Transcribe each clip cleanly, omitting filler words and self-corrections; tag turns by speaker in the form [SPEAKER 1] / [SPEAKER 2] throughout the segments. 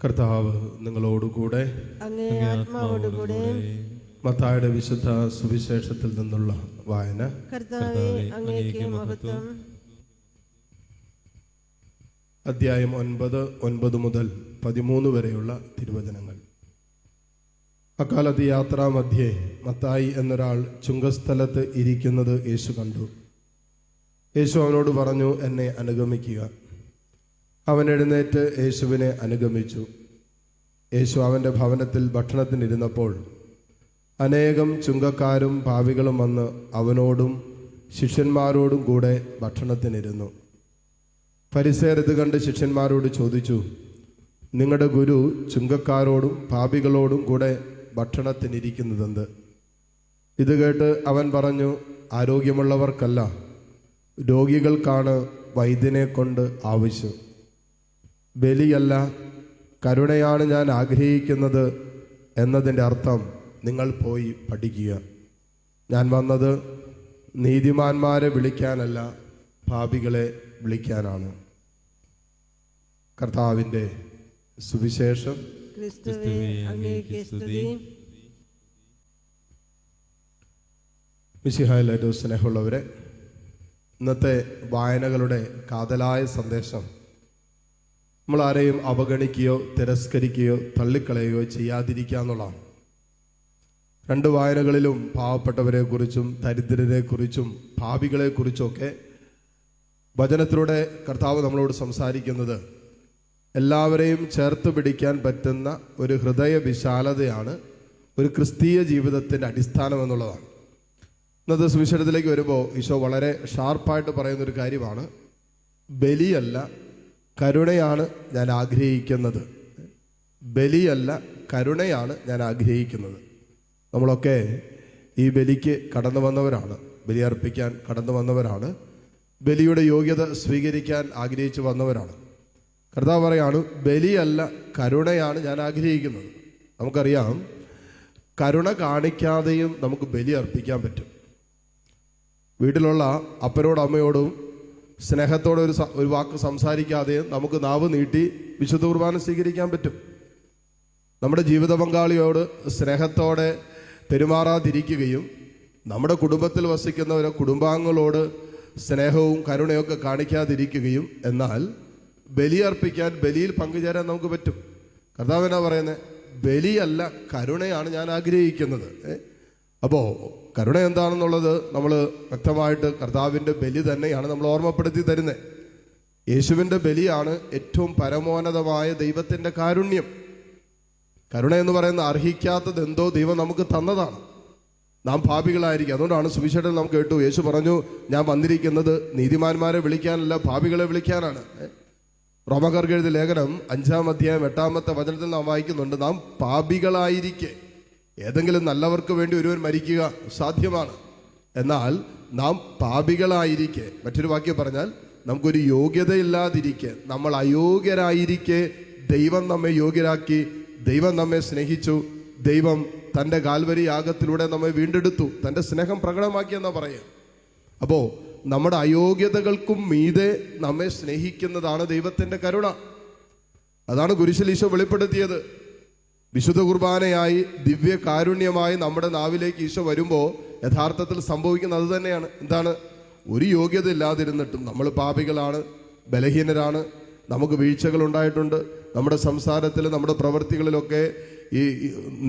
[SPEAKER 1] കർത്താവ് നിങ്ങളോടുകൂടെ.
[SPEAKER 2] അങ്ങേ ആത്മാവോടുകൂടെ.
[SPEAKER 1] മത്തായിയുടെ വിശുദ്ധ സുവിശേഷത്തിൽ നിന്നുള്ള വായന.
[SPEAKER 2] കർത്താവേ, അങ്ങേക്ക് മഹത്വം.
[SPEAKER 1] അധ്യായം 9 മുതൽ 13 വരെയുള്ള തിരുവചനങ്ങൾ. അക്കാലത്ത് യാത്രാമധ്യേ മത്തായി എന്നൊരാൾ ചുങ്കസ്ഥലത്ത് ഇരിക്കുന്നത് യേശു കണ്ടു. യേശു അവനോട് പറഞ്ഞു, എന്നെ അനുഗമിക്കുക. അവൻ എഴുന്നേറ്റ് യേശുവിനെ അനുഗമിച്ചു. യേശു അവൻ്റെ ഭവനത്തിൽ ഭക്ഷണത്തിനിരുന്നപ്പോൾ അനേകം ചുങ്കക്കാരും പാപികളും വന്ന് അവനോടും ശിഷ്യന്മാരോടും കൂടെ ഭക്ഷണത്തിനിരുന്നു. ഫരിസേയർ ഇത് കണ്ട് ശിഷ്യന്മാരോട് ചോദിച്ചു, നിങ്ങളുടെ ഗുരു ചുങ്കക്കാരോടും പാപികളോടും കൂടെ ഭക്ഷണത്തിനിരിക്കുന്നതെന്ത്? ഇത് കേട്ട് അവൻ പറഞ്ഞു, ആരോഗ്യമുള്ളവർക്കല്ല, രോഗികൾക്കാണ് വൈദ്യനെ കൊണ്ട് ആവശ്യം. ബലിയല്ല, കരുണയാണ് ഞാൻ ആഗ്രഹിക്കുന്നത് എന്നതിൻ്റെ അർത്ഥം നിങ്ങൾ പോയി പഠിക്കുക. ഞാൻ വന്നത് നീതിമാന്മാരെ വിളിക്കാനല്ല, പാപികളെ വിളിക്കാനാണ്. കർത്താവിൻ്റെ സുവിശേഷം.
[SPEAKER 2] ക്രിസ്തുവേ, അങ്ങേക്ക് സ്തുതി.
[SPEAKER 1] മിശിഹായിൽ ഏറ്റവും സ്നേഹമുള്ളവരെ, ഇന്നത്തെ വായനകളുടെ കാതലായ സന്ദേശം നമ്മൾ ആരെയും അവഗണിക്കുകയോ തിരസ്കരിക്കുകയോ തള്ളിക്കളയുകയോ ചെയ്യാതിരിക്കുക എന്നുള്ളതാണ്. 2 വായനകളിലും പാവപ്പെട്ടവരെക്കുറിച്ചും ദരിദ്രരെക്കുറിച്ചും പാപികളെക്കുറിച്ചൊക്കെ വചനത്തിലൂടെ കർത്താവ് നമ്മളോട് സംസാരിക്കുന്നത് എല്ലാവരെയും ചേർത്ത് പിടിക്കാൻ പറ്റുന്ന ഒരു ഹൃദയ വിശാലതയാണ് ഒരു ക്രിസ്തീയ ജീവിതത്തിൻ്റെ അടിസ്ഥാനം എന്നുള്ളതാണ്. ഇന്നത്തെ സുവിശേഷത്തിലേക്ക് വരുമ്പോൾ ഈശോ വളരെ ഷാർപ്പായിട്ട് പറയുന്നൊരു കാര്യമാണ്, ബലിയല്ല കരുണയാണ് ഞാൻ ആഗ്രഹിക്കുന്നത്. ബലിയല്ല കരുണയാണ് ഞാൻ ആഗ്രഹിക്കുന്നത്. നമ്മളൊക്കെ ഈ ബലിക്ക് കടന്നു വന്നവരാണ്, ബലിയർപ്പിക്കാൻ കടന്നു വന്നവരാണ്, ബലിയുടെ യോഗ്യത സ്വീകരിക്കാൻ ആഗ്രഹിച്ചു വന്നവരാണ്. കർത്താവ് പറയാണ്, ബലിയല്ല കരുണയാണ് ഞാൻ ആഗ്രഹിക്കുന്നത്. നമുക്കറിയാം, കരുണ കാണിക്കാതെയും നമുക്ക് ബലി അർപ്പിക്കാൻ പറ്റും. വീട്ടിലുള്ള അപ്പനോടും അമ്മയോടും സ്നേഹത്തോടെ ഒരു വാക്ക് സംസാരിക്കാതെയും നമുക്ക് നാവ് നീട്ടി വിശുദ്ധ കുർബാന സ്വീകരിക്കാൻ പറ്റും. നമ്മുടെ ജീവിത പങ്കാളിയോട് സ്നേഹത്തോടെ പെരുമാറാതിരിക്കുകയും നമ്മുടെ കുടുംബത്തിൽ വസിക്കുന്നവരെ കുടുംബാംഗങ്ങളോട് സ്നേഹവും കരുണയൊക്കെ കാണിക്കാതിരിക്കുകയും എന്നാൽ ബലിയർപ്പിക്കാൻ, ബലിയിൽ പങ്കുചേരാൻ നമുക്ക് പറ്റും. കർത്താവ് എന്നാ പറയുന്നത്? ബലിയല്ല കരുണയാണ് ഞാൻ ആഗ്രഹിക്കുന്നത്. അപ്പോൾ കരുണ എന്താണെന്നുള്ളത് നമ്മൾ വ്യക്തമായിട്ട് കർത്താവിൻ്റെ ബലി തന്നെയാണ് നമ്മൾ ഓർമ്മപ്പെടുത്തി തരുന്നത്. യേശുവിൻ്റെ ബലിയാണ് ഏറ്റവും പരമോന്നതമായ ദൈവത്തിൻ്റെ കാരുണ്യം. കരുണ എന്ന് പറയുന്ന അർഹിക്കാത്തത് എന്തോ ദൈവം നമുക്ക് തന്നതാണ്. നാം പാപികളായിരിക്കും. അതുകൊണ്ടാണ് സുവിശേഷത്തിൽ നമുക്ക് കേട്ടു, യേശു പറഞ്ഞു, ഞാൻ വന്നിരിക്കുന്നത് നീതിമാന്മാരെ വിളിക്കാനല്ല, പാപികളെ വിളിക്കാനാണ്. റോമക്കാർക്ക് എഴുതിയ ലേഖനം 5-ാം അധ്യായം 8-ാമത്തെ വചനത്തിൽ നാം വായിക്കുന്നുണ്ട്, നാം പാപികളായിരിക്കെ ഏതെങ്കിലും നല്ലവർക്ക് വേണ്ടി ഒരുവൻ മരിക്കുക സാധ്യമാണ്. എന്നാൽ നാം പാപികളായിരിക്കെ, മറ്റൊരു വാക്യം പറഞ്ഞാൽ നമുക്കൊരു യോഗ്യതയില്ലാതിരിക്കെ, നമ്മൾ അയോഗ്യരായിരിക്കെ ദൈവം നമ്മെ യോഗ്യരാക്കി, ദൈവം നമ്മെ സ്നേഹിച്ചു, ദൈവം തൻ്റെ കാൽവരി യാഗത്തിലൂടെ നമ്മെ വീണ്ടെടുത്തു, തൻ്റെ സ്നേഹം പ്രകടമാക്കിയെന്നാണ് പറയുക. അപ്പോൾ നമ്മുടെ അയോഗ്യതകൾക്കും മീതെ നമ്മെ സ്നേഹിക്കുന്നതാണ് ദൈവത്തിൻ്റെ കരുണ. അതാണ് കുരിശിൽ ഈശോ വെളിപ്പെടുത്തിയത്. വിശുദ്ധ കുർബാനയായി ദിവ്യ കാരുണ്യമായി നമ്മുടെ നാവിലേക്ക് ഈശോ വരുമ്പോൾ യഥാർത്ഥത്തിൽ സംഭവിക്കുന്നത് അത് തന്നെയാണ്. എന്താണ്? ഒരു യോഗ്യത ഇല്ലാതിരുന്നിട്ടും നമ്മൾ പാപികളാണ്, ബലഹീനരാണ്, നമുക്ക് വീഴ്ചകൾ ഉണ്ടായിട്ടുണ്ട്. നമ്മുടെ സംസാരത്തിൽ, നമ്മുടെ പ്രവൃത്തികളിലൊക്കെ ഈ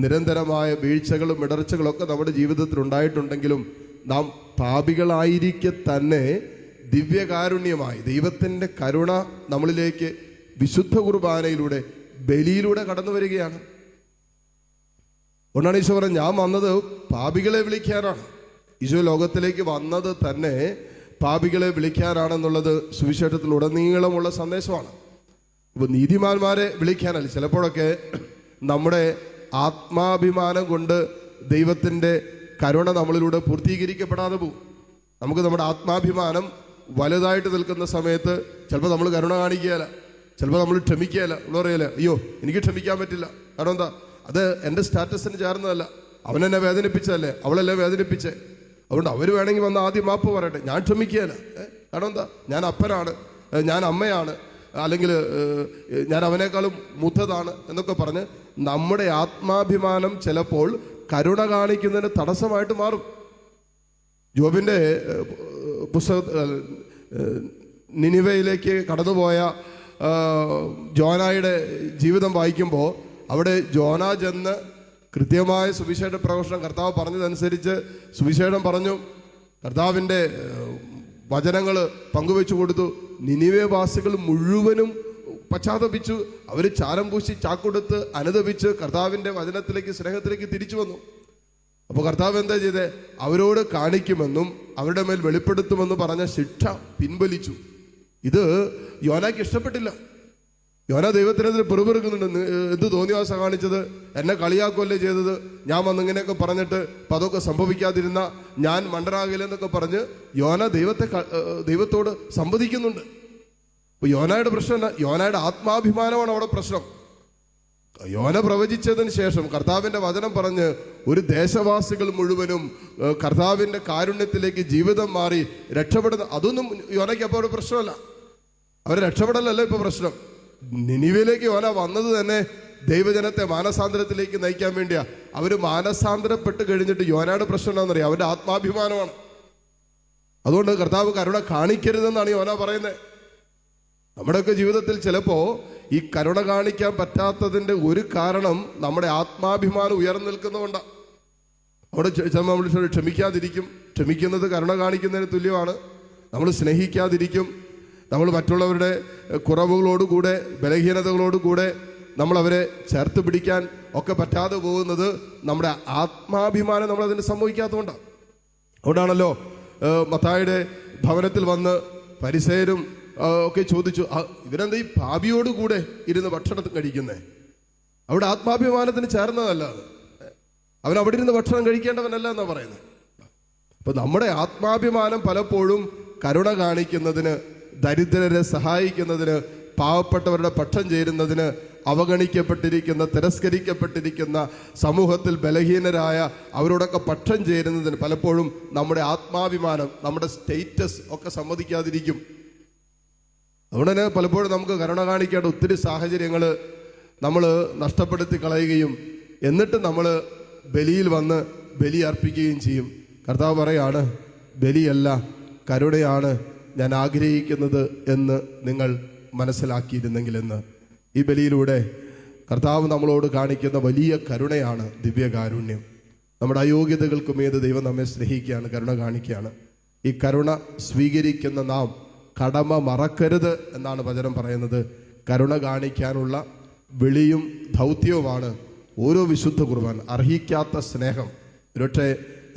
[SPEAKER 1] നിരന്തരമായ വീഴ്ചകളും ഇടർച്ചകളൊക്കെ നമ്മുടെ ജീവിതത്തിൽ ഉണ്ടായിട്ടുണ്ടെങ്കിലും നാം പാപികളായിരിക്കെ തന്നെ ദിവ്യകാരുണ്യമായി ദൈവത്തിൻ്റെ കരുണ നമ്മളിലേക്ക് വിശുദ്ധ കുർബാനയിലൂടെ, ബലിയിലൂടെ കടന്നു വരികയാണ്. ഒന്നാണ് ഈശോ പറഞ്ഞത്, ഞാൻ വന്നത് പാപികളെ വിളിക്കാനാണ്. ഈശോ ലോകത്തിലേക്ക് വന്നത് തന്നെ പാപികളെ വിളിക്കാനാണെന്നുള്ളത് സുവിശേഷത്തിലുടനീളമുള്ള സന്ദേശമാണ്. ഇപ്പോൾ നീതിമാന്മാരെ വിളിക്കാനല്ല. ചിലപ്പോഴൊക്കെ നമ്മുടെ ആത്മാഭിമാനം കൊണ്ട് ദൈവത്തിൻ്റെ കരുണ നമ്മളിലൂടെ പൂർത്തീകരിക്കപ്പെടാതെ പോകും. നമുക്ക് നമ്മുടെ ആത്മാഭിമാനം വലുതായിട്ട് നിൽക്കുന്ന സമയത്ത് ചിലപ്പോൾ നമ്മൾ കരുണ കാണിക്കുകയില്ല, ചിലപ്പോൾ നമ്മൾ ക്ഷമിക്കുകയില്ല. നമ്മൾ പറയല്ലേ, അയ്യോ എനിക്ക് ക്ഷമിക്കാൻ പറ്റില്ല. കാരണം എന്താ? അത് എൻ്റെ സ്റ്റാറ്റസിന് ചേർന്നതല്ല, അവനെന്നെ വേദനിപ്പിച്ചതല്ലേ, അവളെന്നെ വേദനിപ്പിച്ചേ. അതുകൊണ്ട് അവർ വേണമെങ്കിൽ വന്ന് ആദ്യം മാപ്പ് പറയട്ടെ, ഞാൻ ക്ഷമിക്കുകയില്ല. കാരണം എന്താ? ഞാൻ അപ്പനാണ്, ഞാൻ അമ്മയാണ്, അല്ലെങ്കിൽ ഞാൻ അവനേക്കാളും മൂത്തതാണ് എന്നൊക്കെ പറഞ്ഞ് നമ്മുടെ ആത്മാഭിമാനം ചിലപ്പോൾ കരുണ കാണിക്കുന്നതിന് തടസ്സമായിട്ട് മാറും. ജോബിൻ്റെ പുസ്തക നിനിവയിലേക്ക് കടന്നുപോയ ജോനായുടെ ജീവിതം വായിക്കുമ്പോൾ അവിടെ ജോന ചെന്ന് കൃത്യമായ സുവിശേഷ പ്രഘോഷണം കർത്താവ് പറഞ്ഞതനുസരിച്ച് സുവിശേഷം പറഞ്ഞു, കർത്താവിൻ്റെ വചനങ്ങൾ പങ്കുവെച്ചു കൊടുത്തു. നിനിവേ വാസികൾ മുഴുവനും പശ്ചാത്തപിച്ചു. അവർ ചാരം പൂശി ചാക്കൊടുത്ത് അനുദപിച്ച് കർത്താവിൻ്റെ വചനത്തിലേക്ക് സ്നേഹത്തിലേക്ക് തിരിച്ചു വന്നു. അപ്പോൾ കർത്താവ് എന്താ ചെയ്തേ? അവരോട് കാണിക്കുമെന്നും അവരുടെ മേൽ വെളിപ്പെടുത്തുമെന്ന് പറഞ്ഞ ശിക്ഷ പിൻവലിച്ചു. ഇത് യോനായ്ക്ക് ഇഷ്ടപ്പെട്ടില്ല. യോന ദൈവത്തിനെതിരെ പെറുപെറുക്കുന്നുണ്ട്. എന്ത് തോന്നിവാസ കാണിച്ചത്? എന്നെ കളിയാക്കുമല്ലേ ചെയ്തത്? ഞാൻ വന്നിങ്ങനെയൊക്കെ പറഞ്ഞിട്ട് അപ്പം അതൊക്കെ സംഭവിക്കാതിരുന്ന ഞാൻ മണ്ടനാകില്ലെന്നൊക്കെ പറഞ്ഞ് യോന ദൈവത്തോട് സംവദിക്കുന്നുണ്ട്. അപ്പോൾ യോനയുടെ പ്രശ്നം എന്നാ? യോനയുടെ ആത്മാഭിമാനമാണ് അവിടെ പ്രശ്നം. യോന പ്രവചിച്ചതിന് ശേഷം കർത്താവിൻ്റെ വചനം പറഞ്ഞ് ഒരു ദേശവാസികൾ മുഴുവനും കർത്താവിൻ്റെ കാരുണ്യത്തിലേക്ക് ജീവിതം മാറി രക്ഷപ്പെടുന്ന അതൊന്നും യോനയ്ക്ക് അപ്പോൾ ഒരു പ്രശ്നമല്ല. അവർ രക്ഷപ്പെടലല്ല ഇപ്പോൾ പ്രശ്നം. നിനിവയിലേക്ക് യോന വന്നത് തന്നെ ദൈവജനത്തെ മാനസാന്തരത്തിലേക്ക് നയിക്കാൻ വേണ്ടിയാ. അവർ മാനസാന്തരപ്പെട്ട് കഴിഞ്ഞിട്ട് യോനയുടെ പ്രശ്നം എന്താണെന്നറിയാം? അവൻ്റെ ആത്മാഭിമാനമാണ്. അതുകൊണ്ട് കർത്താവ് കരുണ കാണിക്കരുതെന്നാണ് യോന പറയുന്നത്. നമ്മുടെയൊക്കെ ജീവിതത്തിൽ ചിലപ്പോൾ ഈ കരുണ കാണിക്കാൻ പറ്റാത്തതിൻ്റെ ഒരു കാരണം നമ്മുടെ ആത്മാഭിമാനം ഉയർന്നു നിൽക്കുന്നതുകൊണ്ടാണ്. അവിടെ നമ്മൾ ക്ഷമിക്കാതിരിക്കും. ക്ഷമിക്കുന്നത് കരുണ കാണിക്കുന്നതിന് തുല്യമാണ്. നമ്മൾ സ്നേഹിക്കാതിരിക്കും. നമ്മൾ മറ്റുള്ളവരുടെ കുറവുകളോടുകൂടെ ബലഹീനതകളോടുകൂടെ നമ്മളവരെ ചേർത്ത് പിടിക്കാൻ ഒക്കെ പറ്റാതെ പോകുന്നത് നമ്മുടെ ആത്മാഭിമാനം നമ്മളതിന് സംഭവിക്കാത്തതുകൊണ്ടാണ്. അതുകൊണ്ടാണല്ലോ മത്തായിയുടെ ഭവനത്തിൽ വന്ന് ഫരിസേയരും ഒക്കെ ചോദിച്ചു, ഇവരെന്താ ഈ പാപിയോടുകൂടെ ഇരുന്ന് ഭക്ഷണം കഴിക്കുന്നേ? അവിടെ ആത്മാഭിമാനത്തിന് ചേർന്നതല്ല അത്. അവൻ അവിടെ ഇരുന്ന് ഭക്ഷണം കഴിക്കേണ്ടവനല്ല എന്നാണ് പറയുന്നത്. അപ്പം നമ്മുടെ ആത്മാഭിമാനം പലപ്പോഴും കരുണ കാണിക്കുന്നതിന്, ദരിദ്രരെ സഹായിക്കുന്നതിന്, പാവപ്പെട്ടവരുടെ പക്ഷം ചേരുന്നതിന്, അവഗണിക്കപ്പെട്ടിരിക്കുന്ന തിരസ്കരിക്കപ്പെട്ടിരിക്കുന്ന സമൂഹത്തിൽ ബലഹീനരായ അവരോടൊക്കെ പക്ഷം ചേരുന്നതിന് പലപ്പോഴും നമ്മുടെ ആത്മാഭിമാനം, നമ്മുടെ സ്റ്റേറ്റസ് ഒക്കെ സമ്മതിക്കാതിരിക്കും. അതുകൊണ്ട് തന്നെ പലപ്പോഴും നമുക്ക് കരുണ കാണിക്കേണ്ട ഒത്തിരി സാഹചര്യങ്ങൾ നമ്മൾ നഷ്ടപ്പെടുത്തി കളയുകയും എന്നിട്ട് നമ്മൾ ബലിയിൽ വന്ന് ബലി അർപ്പിക്കുകയും ചെയ്യും. കർത്താവ് പറയാണ്, ബലിയല്ല കരുണയാണ് ഞാൻ ആഗ്രഹിക്കുന്നത് എന്ന് നിങ്ങൾ മനസ്സിലാക്കിയിരുന്നെങ്കിലെന്ന്. ഈ ബലിയിലൂടെ കർത്താവ് നമ്മളോട് കാണിക്കുന്ന വലിയ കരുണയാണ് ദിവ്യകാരുണ്യം. നമ്മുടെ അയോഗ്യതകൾക്കുമേത് ദൈവം നമ്മെ സ്നേഹിക്കുകയാണ്, കരുണ കാണിക്കുകയാണ്. ഈ കരുണ സ്വീകരിക്കുന്ന നാം കടമ മറക്കരുത് എന്നാണ് വചനം പറയുന്നത്. കരുണ കാണിക്കാനുള്ള വിളിയും ദൗത്യവുമാണ് ഓരോ വിശുദ്ധ കുർബാന. അർഹിക്കാത്ത സ്നേഹം, ഒരുപക്ഷെ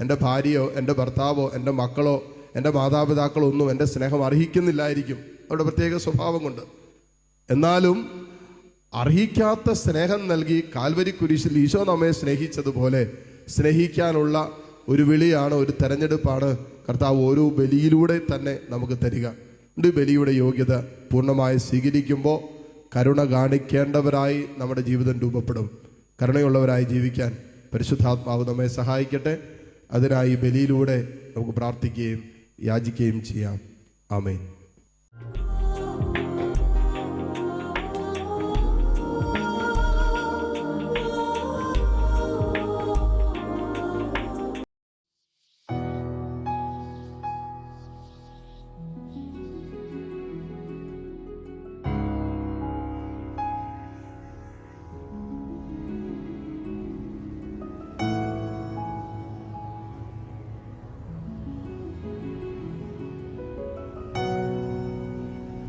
[SPEAKER 1] എൻ്റെ ഭാര്യയോ എൻ്റെ ഭർത്താവോ എൻ്റെ മക്കളോ എൻ്റെ മാതാപിതാക്കളോ ഒന്നും എൻ്റെ സ്നേഹം അർഹിക്കുന്നില്ലായിരിക്കും, അവരുടെ പ്രത്യേക സ്വഭാവം കൊണ്ട്. എന്നാലും അർഹിക്കാത്ത സ്നേഹം നൽകി കാൽവരി കുരിശിൽ ഈശോ നമ്മെ സ്നേഹിച്ചതുപോലെ സ്നേഹിക്കാനുള്ള ഒരു വിളിയാണ്, ഒരു തെരഞ്ഞെടുപ്പാണ് കർത്താവ് ഓരോ ബലിയിലൂടെ തന്നെ നമുക്ക് തരിക. ഈ ബലിയുടെ യോഗ്യത പൂർണ്ണമായി സ്വീകരിക്കുമ്പോൾ കരുണ കാണിക്കേണ്ടവരായി നമ്മുടെ ജീവിതം രൂപപ്പെടും. കരുണയുള്ളവരായി ജീവിക്കാൻ പരിശുദ്ധാത്മാവ് നമ്മെ സഹായിക്കട്ടെ. അതിനായി ബലിയിലൂടെ നമുക്ക് പ്രാർത്ഥിക്കുകയും യാചിക്കുകയും ചെയ്യാം. ആമേൻ.